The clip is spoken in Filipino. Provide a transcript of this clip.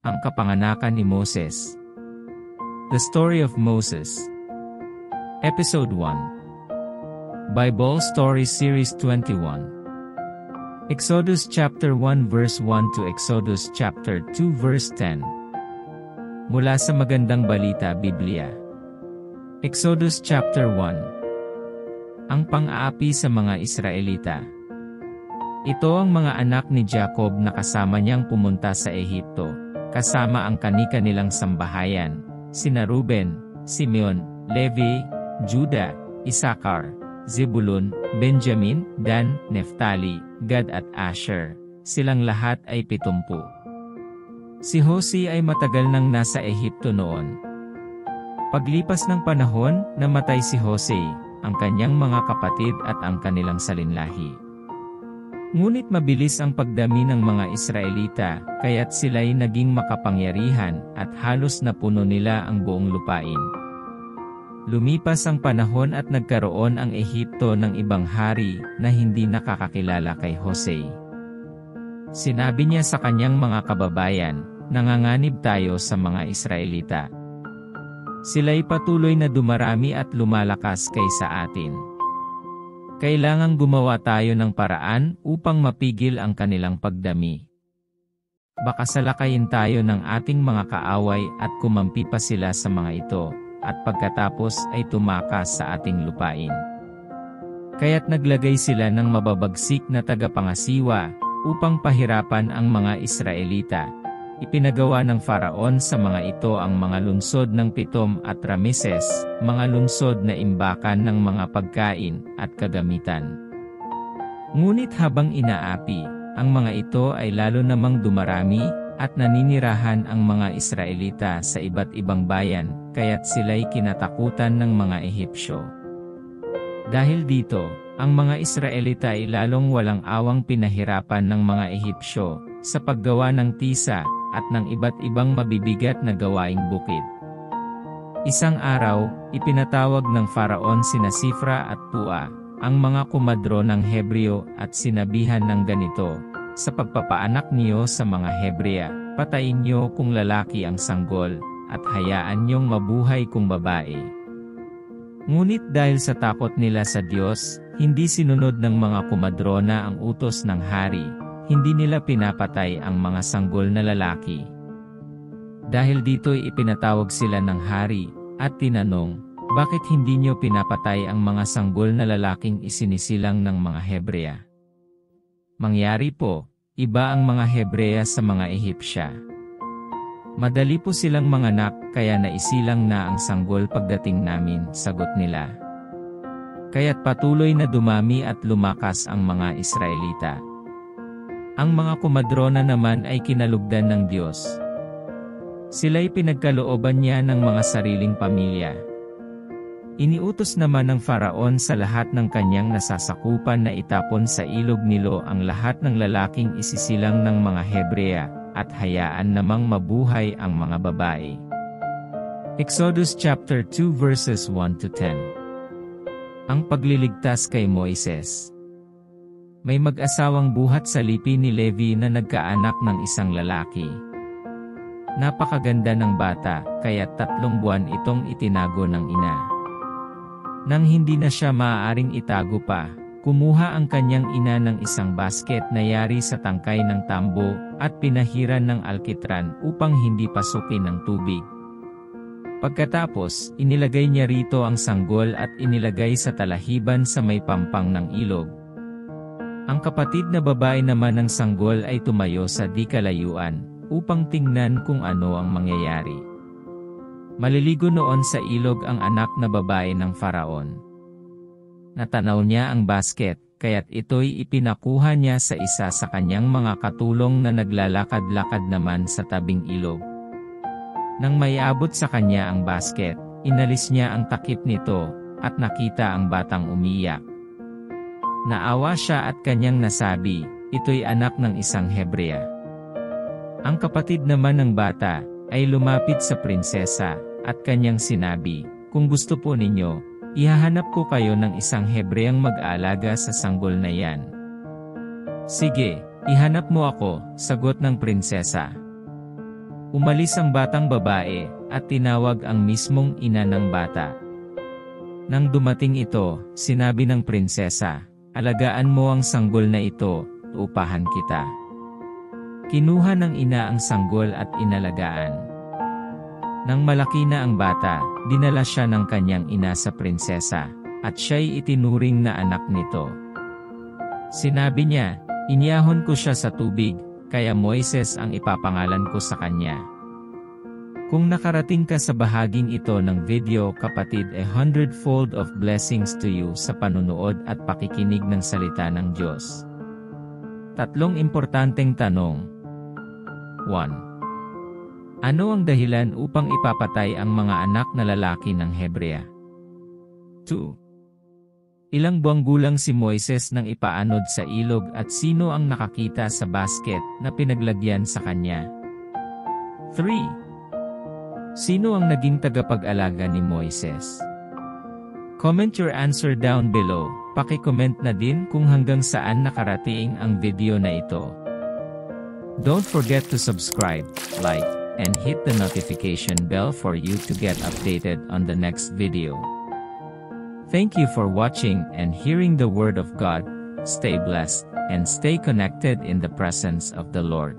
Ang kapanganakan ni Moses. The Story of Moses. Episode 1. Bible Story Series 21. Exodus chapter 1 verse 1 to Exodus chapter 2 verse 10. Mula sa Magandang Balita Biblia. Exodus chapter 1. Ang pang-aapi sa mga Israelita. Ito ang mga anak ni Jacob na kasama niyang pumunta sa Ehipto, kasama ang kani-kanilang sambahayan, sina Ruben, Simeon, Levi, Juda, Isakar, Zebulun, Benjamin, Dan, Neftali, Gad at Asher. Silang lahat ay 70. Si Jose ay matagal nang nasa Ehipto noon. Paglipas ng panahon, namatay si Jose, ang kanyang mga kapatid at ang kanilang salinlahi. Ngunit mabilis ang pagdami ng mga Israelita, kaya't sila'y naging makapangyarihan at halos napuno nila ang buong lupain. Lumipas ang panahon at nagkaroon ang Ehipto ng ibang hari na hindi nakakakilala kay Jose. Sinabi niya sa kanyang mga kababayan, "Nanganganib tayo sa mga Israelita. Sila'y patuloy na dumarami at lumalakas kaysa atin. Kailangang gumawa tayo ng paraan upang mapigil ang kanilang pagdami. Baka salakayin tayo ng ating mga kaaway at kumampi pa sila sa mga ito, at pagkatapos ay tumakas sa ating lupain." Kaya't naglagay sila ng mababagsik na tagapangasiwa upang pahirapan ang mga Israelita. Ipinagawa ng Faraon sa mga ito ang mga lungsod ng Pitom at Rameses, mga lungsod na imbakan ng mga pagkain at kagamitan. Ngunit habang inaapi, ang mga ito ay lalo namang dumarami, at naninirahan ang mga Israelita sa iba't ibang bayan, kaya't sila'y kinatakutan ng mga Ehipsyo. Dahil dito, ang mga Israelita ay lalong walang awang pinahirapan ng mga Ehipsyo sa paggawa ng tisa at ng iba't ibang mabibigat na gawaing bukid. Isang araw, ipinatawag ng Faraon sina Sifra at Pua, ang mga kumadro ng Hebreo, at sinabihan ng ganito, "Sa pagpapaanak niyo sa mga Hebrea, patayin niyo kung lalaki ang sanggol, at hayaan niyong mabuhay kung babae." Ngunit dahil sa takot nila sa Diyos, hindi sinunod ng mga kumadrona ang utos ng hari. Hindi nila pinapatay ang mga sanggol na lalaki. Dahil dito'y ipinatawag sila ng hari, at tinanong, "Bakit hindi niyo pinapatay ang mga sanggol na lalaking isinisilang ng mga Hebrea?" Mangyari po, iba ang mga Hebrea sa mga Ehipsya. "Madali po silang manganak, kaya naisilang na ang sanggol pagdating namin," sagot nila. Kaya't patuloy na dumami at lumakas ang mga Israelita. Ang mga kumadrona naman ay kinalugdan ng Diyos. Sila'y pinagkalooban niya ng mga sariling pamilya. Iniutos naman ng Faraon sa lahat ng kanyang nasasakupan na itapon sa ilog Nilo ang lahat ng lalaking isisilang ng mga Hebrea, at hayaan namang mabuhay ang mga babae. Exodus chapter 2 verses 1 to 10. Ang pagliligtas kay Moises. May mag-asawang buhat sa lipi ni Levi na nagkaanak ng isang lalaki. Napakaganda ng bata, kaya 3 buwan itong itinago ng ina. Nang hindi na siya maaaring itago pa, kumuha ang kanyang ina ng isang basket na yari sa tangkay ng tambo, at pinahiran ng alkitran upang hindi pasukin ng tubig. Pagkatapos, inilagay niya rito ang sanggol at inilagay sa talahiban sa may pampang ng ilog. Ang kapatid na babae naman ng sanggol ay tumayo sa di kalayuan, upang tingnan kung ano ang mangyayari. Maliligo noon sa ilog ang anak na babae ng Faraon. Natanaw niya ang basket, kaya't ito'y ipinakuha niya sa isa sa kanyang mga katulong na naglalakad-lakad naman sa tabing ilog. Nang maiabot sa kanya ang basket, inalis niya ang takip nito, at nakita ang batang umiyak. Naawa siya at kanyang nasabi, "Ito'y anak ng isang Hebrea." Ang kapatid naman ng bata ay lumapit sa prinsesa, at kanyang sinabi, "Kung gusto po ninyo, ihahanap ko kayo ng isang Hebreang mag-aalaga sa sanggol na yan." "Sige, ihanap mo ako," sagot ng prinsesa. Umalis ang batang babae, at tinawag ang mismong ina ng bata. Nang dumating ito, sinabi ng prinsesa, "Alagaan mo ang sanggol na ito, uupahan kita." Kinuha ng ina ang sanggol at inalagaan. Nang malaki na ang bata, dinala siya ng kanyang ina sa prinsesa, at siya'y itinuring na anak nito. Sinabi niya, "Iniyahon ko siya sa tubig, kaya Moises ang ipapangalan ko sa kanya." Kung nakarating ka sa bahaging ito ng video kapatid, 100-fold of blessings to you sa panunood at pakikinig ng salita ng Diyos. 3 importanteng tanong. 1. Ano ang dahilan upang ipapatay ang mga anak na lalaki ng Hebrea? 2. Ilang buwang gulang si Moises nang ipaanod sa ilog at sino ang nakakita sa basket na pinaglagyan sa kanya? 3. Sino ang naging tagapag-alaga ni Moises? Comment your answer down below. Paki-comment na din kung hanggang saan nakarating ang video na ito. Don't forget to subscribe, like, and hit the notification bell for you to get updated on the next video. Thank you for watching and hearing the Word of God. Stay blessed, and stay connected in the presence of the Lord.